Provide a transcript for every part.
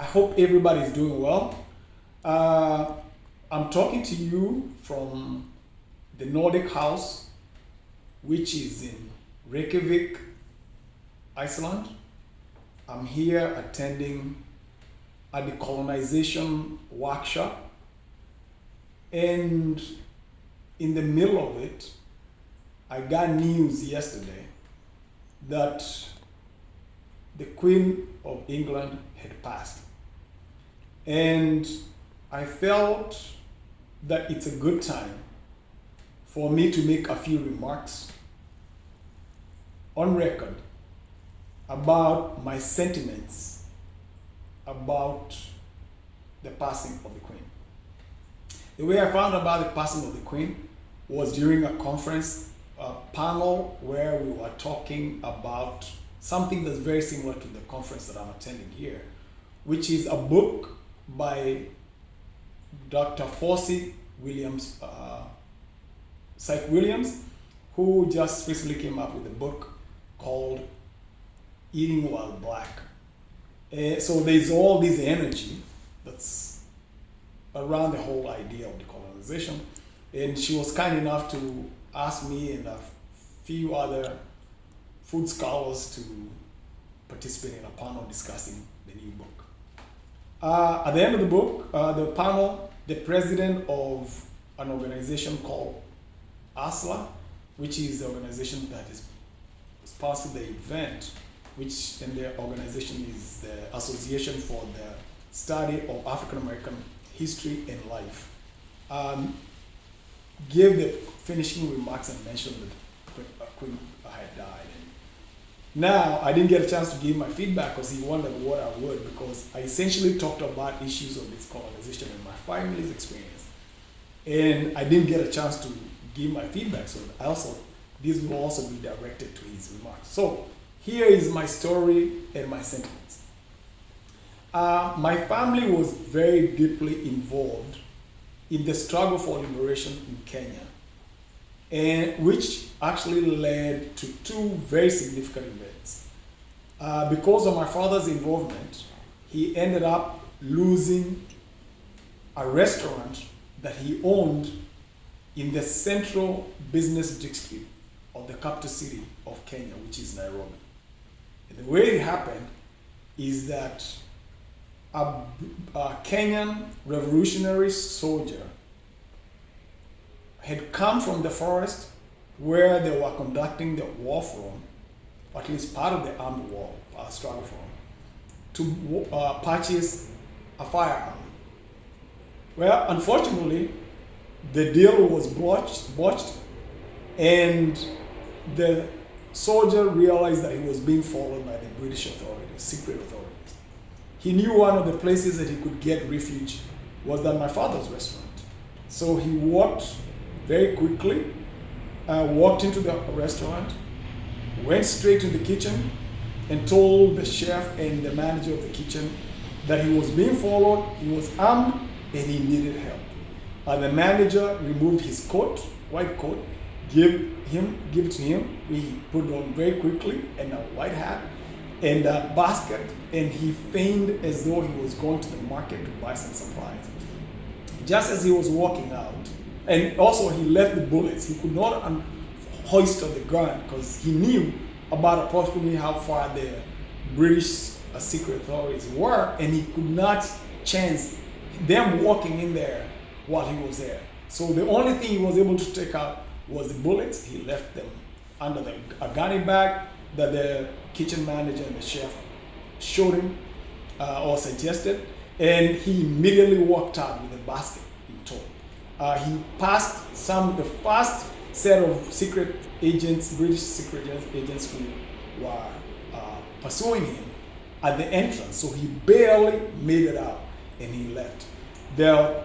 I hope everybody is doing well. Uh, I'm talking to you from the Nordic House, which is in Reykjavik, Iceland. I'm here attending a decolonization workshop, and in the middle of it, I got news yesterday that the Queen of England had passed. And I felt that it's a good time for me to make a few remarks on record about my sentiments about the passing of the Queen. The way I found about the passing of the Queen was during a conference, a panel where we were talking about something that's very similar to the conference that I'm attending here, which is a book by Dr. Fossey Williams, Psych Williams, who just recently came up with a book called Eating While Black. So there's all this energy that's around the whole idea of decolonization. And she was kind enough to ask me and a few other food scholars to participate in a panel discussing the new book. At the end of the book, the panel, the president of an organization called ASLA, which is the organization that is sponsoring the event, which in their organization is the Association for the Study of African American History and Life, gave the finishing remarks and mentioned that Queen had died. Now, I didn't get a chance to give my feedback because he wondered what I would, because I essentially talked about issues of this colonization and my family's experience. And I didn't get a chance to give my feedback, so this will also be directed to his remarks. So, here is my story and my sentiments. My family was very deeply involved in the struggle for liberation in Kenya, and which actually led to two very significant events. Because of my father's involvement, he ended up losing a restaurant that he owned in the central business district of the capital city of Kenya, which is Nairobi. And the way it happened is that a Kenyan revolutionary soldier had come from the forest where they were conducting the war from, or at least part of the armed war struggle from, to purchase a firearm. Well, unfortunately, the deal was botched, and the soldier realized that he was being followed by the British authorities, secret authorities. He knew one of the places that he could get refuge was at my father's restaurant. So he walked very quickly, walked into the restaurant, went straight to the kitchen, and told the chef and the manager of the kitchen that he was being followed, he was armed, and he needed help. The manager removed his coat, white coat, give it to him. He put it on very quickly, and a white hat, and a basket, and he feigned as though he was going to the market to buy some supplies. Just as he was walking out, and also he left the bullets. He could not hoist on the ground because he knew about approximately how far the British secret authorities were, and he could not chance them walking in there while he was there. So the only thing he was able to take out was the bullets. He left them under a gunny bag that the kitchen manager and the chef showed him or suggested, and he immediately walked out with a basket in tow. He passed the first set of secret agents, British secret agents who were pursuing him at the entrance. So he barely made it out and he left. The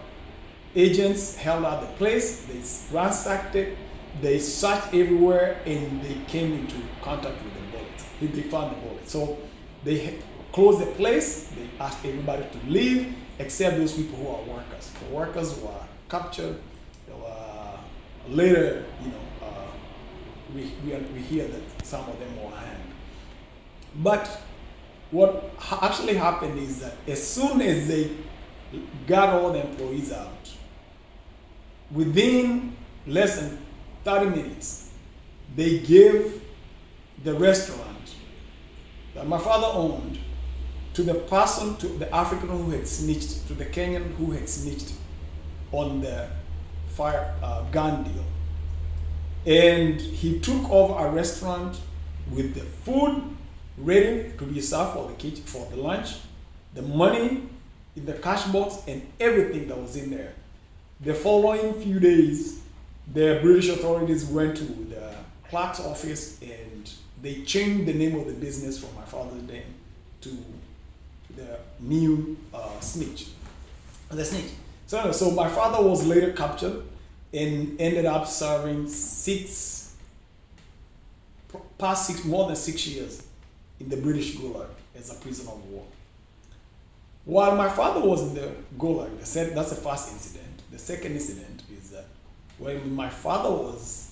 agents held out the place, they ransacked it, they searched everywhere, and they came into contact with the bullets. They found the bullets. So they closed the place, they asked everybody to leave except those people who are workers. The workers were captured. Later, we hear that some of them were hanged. But what actually happened is that as soon as they got all the employees out, within less than 30 minutes, they gave the restaurant that my father owned to the person, to the African who had snitched, to the Kenyan who had snitched on the fire gun deal. And he took over a restaurant with the food ready to be served for the kitchen, for the lunch, the money in the cash box, and everything that was in there. The following few days, the British authorities went to the clerk's office and they changed the name of the business from my father's name to the new snitch. The snitch. So my father was later captured and ended up serving more than 6 years in the British Gulag as a prisoner of war. While my father was in the Gulag, that's the first incident. The second incident is that when my father was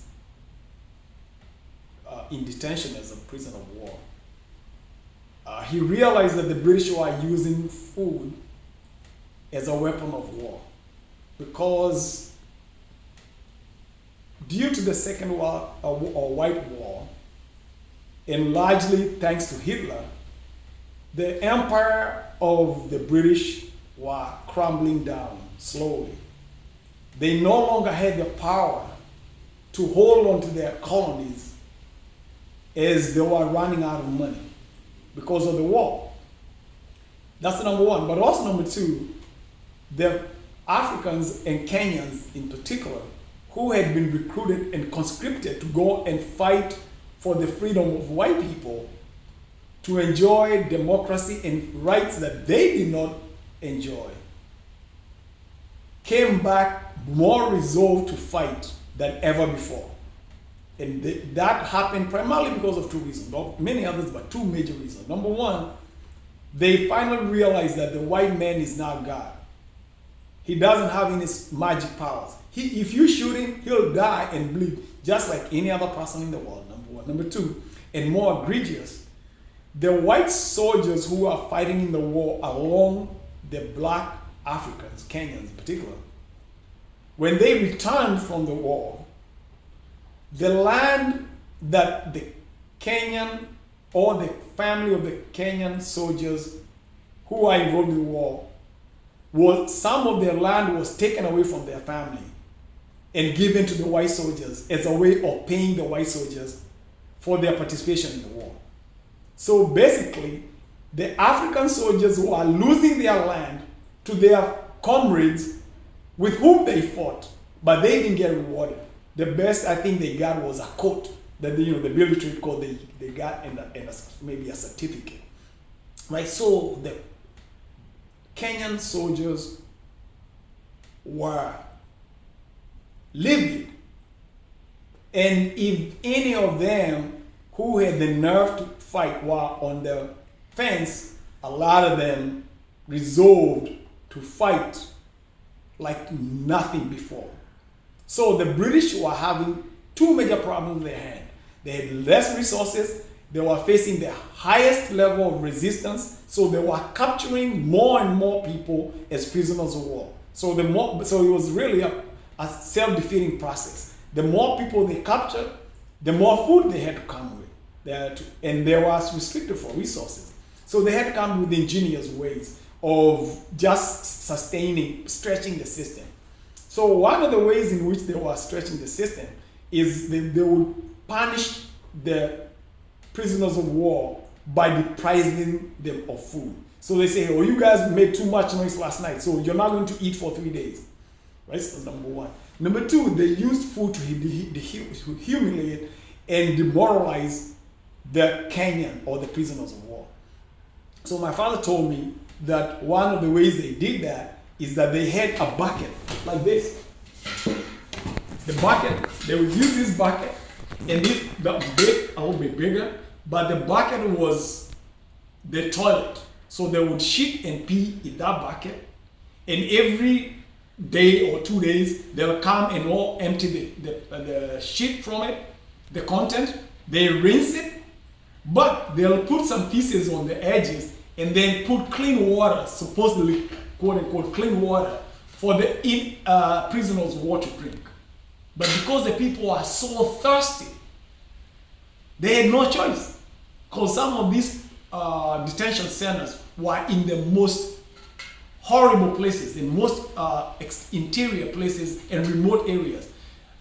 in detention as a prisoner of war, he realized that the British were using food as a weapon of war, because due to the Second White War, and largely thanks to Hitler, the empire of the British were crumbling down slowly. They no longer had the power to hold on to their colonies as they were running out of money because of the war. That's number one. But also number two, the Africans and Kenyans in particular, who had been recruited and conscripted to go and fight for the freedom of white people, to enjoy democracy and rights that they did not enjoy, came back more resolved to fight than ever before. And that happened primarily because of two reasons, not many others, but two major reasons. Number one, they finally realized that the white man is now God. He doesn't have any magic powers. If you shoot him, he'll die and bleed, just like any other person in the world, number one. Number two, and more egregious, the white soldiers who are fighting in the war along the black Africans, Kenyans in particular, when they returned from the war, the land that the Kenyan or the family of the Kenyan soldiers who are involved in the war, some of their land was taken away from their family and given to the white soldiers as a way of paying the white soldiers for their participation in the war. So basically, the African soldiers were losing their land to their comrades with whom they fought, but they didn't get rewarded. The best I think they got was a coat, that the military coat they got, and maybe a certificate. Right? So the Kenyan soldiers were livid, and if any of them who had the nerve to fight were on the fence, a lot of them resolved to fight like nothing before. So the British were having two major problems they had. They had less resources, they were facing the highest level of resistance, so they were capturing more and more people as prisoners of war. So it was really a self-defeating process. The more people they captured, the more food they had to come with. And they were restricted for resources. So they had to come with ingenious ways of just stretching the system. So one of the ways in which they were stretching the system is they would punish the prisoners of war by depriving them of food. So they say, oh, you guys made too much noise last night, so you're not going to eat for 3 days. Right? So that's number one. Number two, they used food to humiliate and demoralize the Kenyan or the prisoners of war. So my father told me that one of the ways they did that is that they had a bucket like this. The bucket, they would use this bucket, and that was big, a little bit bigger, but the bucket was the toilet. So they would shit and pee in that bucket, and every day or 2 days, they'll come and all empty the shit from it, the content, they rinse it, but they'll put some pieces on the edges and then put clean water, supposedly quote unquote clean water, for the prisoners' water to drink. But because the people are so thirsty, they had no choice. Because some of these detention centers were in the most horrible places, in most interior places and remote areas.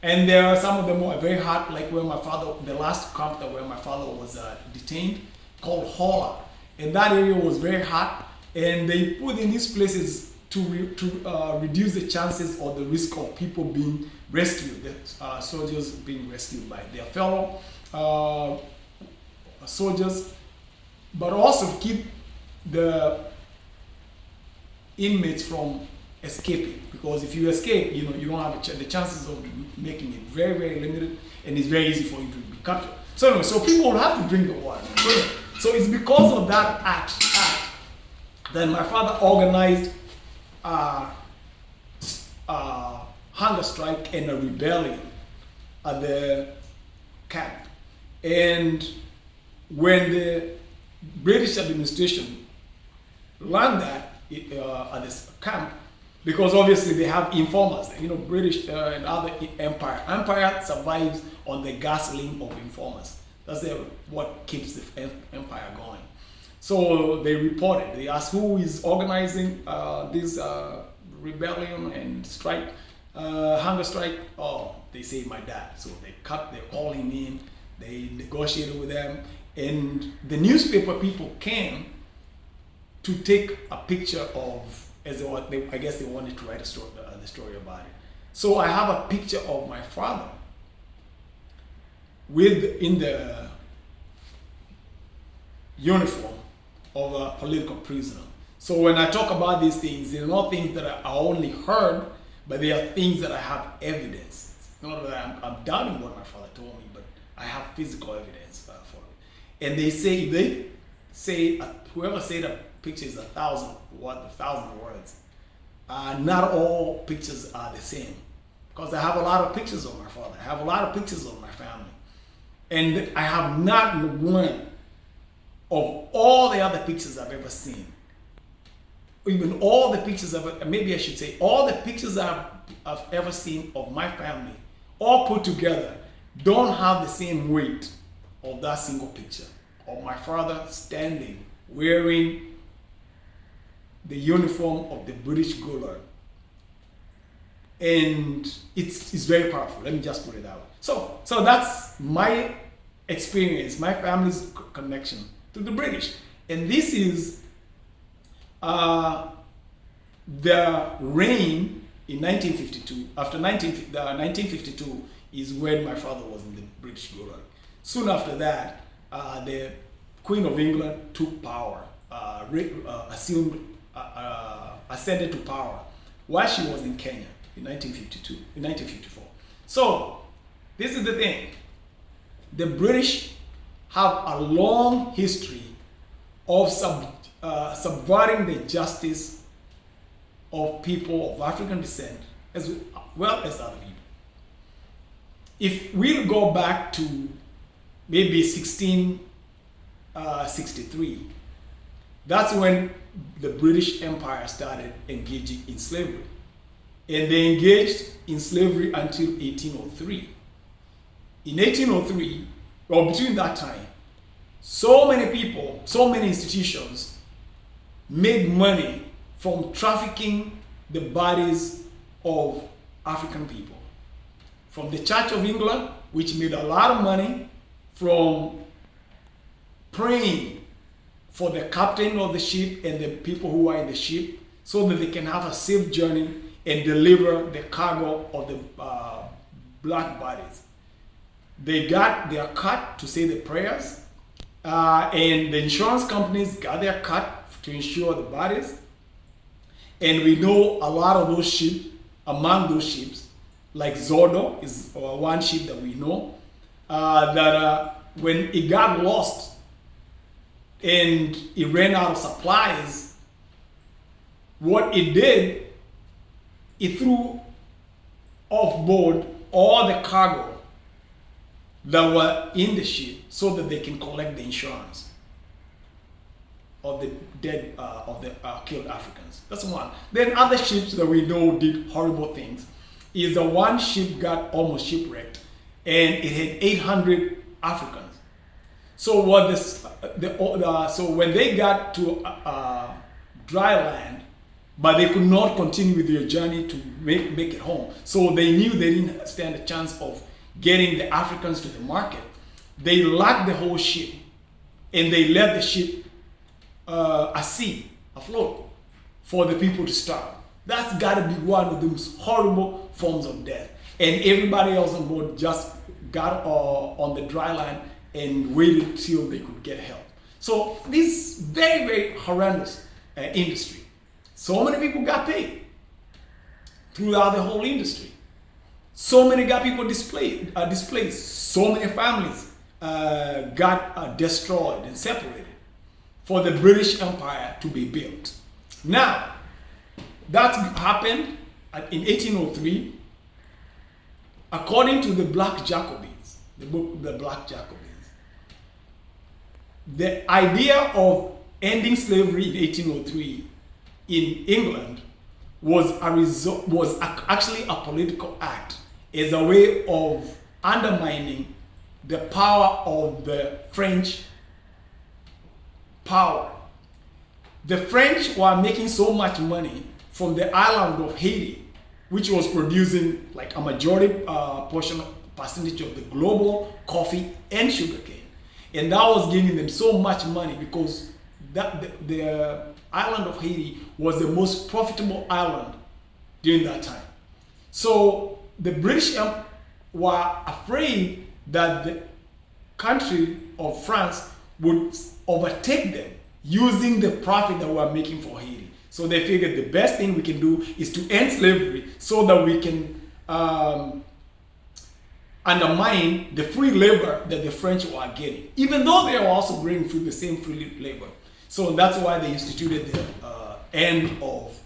And there are some of them were very hot, like where my father, the last camp that where my father was detained, called Holla. And that area was very hot, and they put in these places to reduce the chances or the risk of people being rescued, the soldiers being rescued by their fellow soldiers, but also to keep the inmates from escaping. Because if you escape, you don't have the chances of making it very, very limited, and it's very easy for you to be captured. So anyway, so people will have to drink the water. So it's because of that act that my father organized hunger strike and a rebellion at the camp. And when the British administration learned that at this camp, because obviously they have informers, British and other empire survives on the gasoline of informers. That's what keeps the empire going. So they reported, they asked who is organizing this rebellion and strike, hunger strike. Oh, they say my dad. So they called him in, they negotiated with them, and the newspaper people came to take a picture of, I guess they wanted to write the story about it. So I have a picture of my father in the uniform of a political prisoner. So when I talk about these things, they're not things that I only heard, but they are things that I have evidence. Not that I'm doubting what my father told me, but I have physical evidence for it. And they say whoever said a picture is 1,000 words. Not all pictures are the same, because I have a lot of pictures of my father. I have a lot of pictures of my family, and I have not one of all the other pictures I've ever seen. Even all the pictures maybe I should say all the pictures I've ever seen of my family, all put together, don't have the same weight of that single picture of my father standing wearing the uniform of the British Gulag. And it's very powerful. Let me just put it out. So that's my experience, my family's connection to the British. And this is the reign in 1952. After 1952 is when my father was in the British Gulag. Soon after that, the Queen of England took power, ascended to power while she was in Kenya in 1954. So this is the thing. The British have a long history of subverting the justice of people of African descent as well as other people. If we go back to maybe 1663, that's when the British Empire started engaging in slavery. And they engaged in slavery until 1803. In 1803, or between that time, so many people, so many institutions made money from trafficking the bodies of African people. From the Church of England, which made a lot of money from praying for the captain of the ship and the people who are in the ship, so that they can have a safe journey and deliver the cargo of the black bodies. They got their cut to say the prayers, and the insurance companies got their cut to insure the bodies. And we know a lot of those ships, among those ships, like Zordo is one ship that we know, that when it got lost and it ran out of supplies, what it did, it threw off board all the cargo that were in the ship so that they can collect the insurance of the dead, of the killed Africans. That's one. Then other ships that we know did horrible things is the one ship got almost shipwrecked and it had 800 Africans. So what this, so when they got to dry land, but they could not continue with their journey to make it home. So they knew they didn't stand a chance of getting the Africans to the market. They locked the whole ship and they left the ship afloat for the people to starve. That's got to be one of those horrible forms of death. And everybody else on board just got on the dry land and waited till they could get help. So this very, very horrendous industry. So many people got paid throughout the whole industry. So many got people displaced. So many families got destroyed and separated for the British Empire to be built. Now, that happened in 1803 according to the Black Jacobins, the book The Black Jacobins. The idea of ending slavery in 1803 in England was actually a political act as a way of undermining the power of the French power. The French were making so much money from the island of Haiti, which was producing like a majority percentage of the global coffee and sugarcane. And that was giving them so much money because the island of Haiti was the most profitable island during that time. So the British were afraid that the country of France would overtake them using the profit that we are making for Haiti. So they figured the best thing we can do is to end slavery so that we can undermine the free labor that the French were getting, even though they were also bringing through the same free labor. So that's why they instituted the end of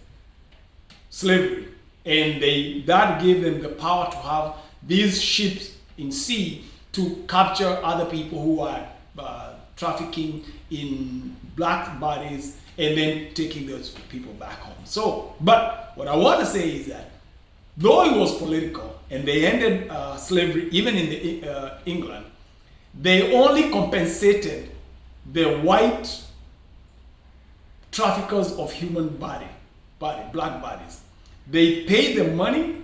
slavery. And that gave them the power to have these ships in sea to capture other people who are trafficking in black bodies and then taking those people back home. So, but what I want to say is that though it was political and they ended slavery even in England, they only compensated the white traffickers of human black bodies. They paid the money,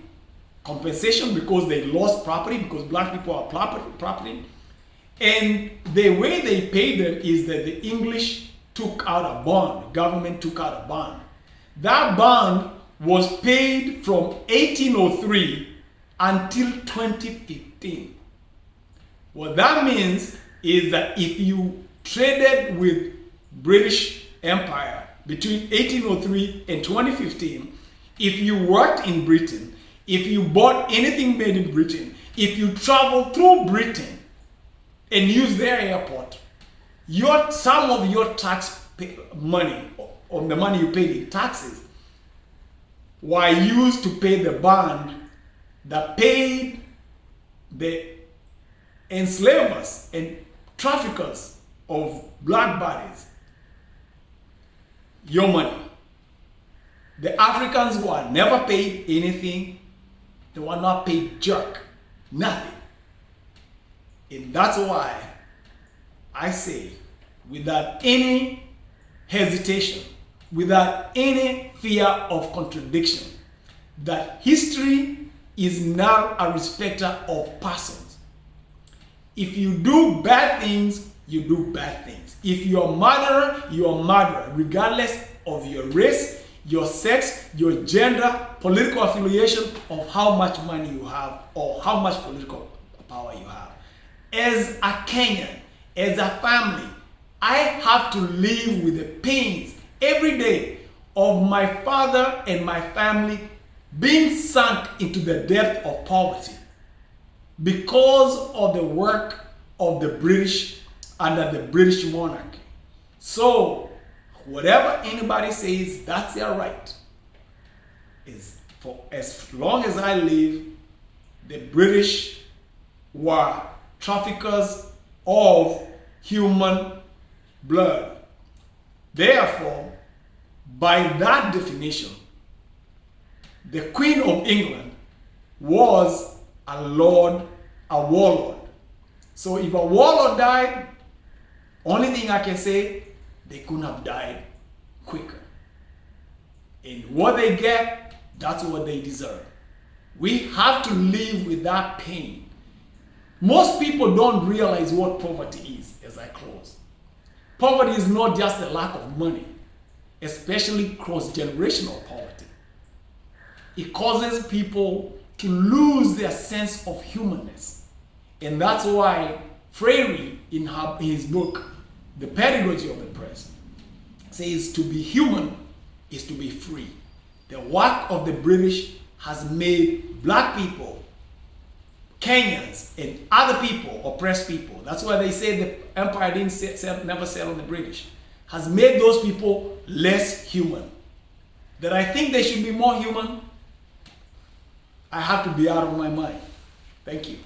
compensation, because they lost property, because black people are property. And the way they paid them is that the English took out a bond, the government took out a bond. That bond was paid from 1803 until 2015. What that means is that if you traded with British Empire between 1803 and 2015, if you worked in Britain, if you bought anything made in Britain, if you traveled through Britain and used their airport, some of your tax money, or the money you paid in taxes, were used to pay the bond that paid the enslavers and traffickers of black bodies your money. The Africans were never paid anything. They were not paid jerk, nothing. And that's why I say, without any hesitation, without any fear of contradiction, that history is not a respecter of persons. If you do bad things, you do bad things. If you're a murderer, you're a murderer, regardless of your race, your sex, your gender, political affiliation, of how much money you have or how much political power you have. As a Kenyan, as a family, I have to live with the pains every day of my father and my family being sunk into the depth of poverty because of the work of the British under the British monarchy. So, whatever anybody says, that's their right. For as long as I live, the British were traffickers of human blood. Therefore, by that definition, the Queen of England was a warlord. So if a warlord died, only thing I can say, they couldn't have died quicker. And what they get, that's what they deserve. We have to live with that pain. Most people don't realize what poverty is, as I close. Poverty is not just the lack of money, especially cross-generational poverty. It causes people to lose their sense of humanness. And that's why Freire, in his book, The Pedagogy of the Oppressed, says to be human is to be free. The work of the British has made black people, Kenyans, and other people, oppressed people. That's why they say the empire never settle on the British. Has made those people less human. That I think they should be more human, I have to be out of my mind. Thank you.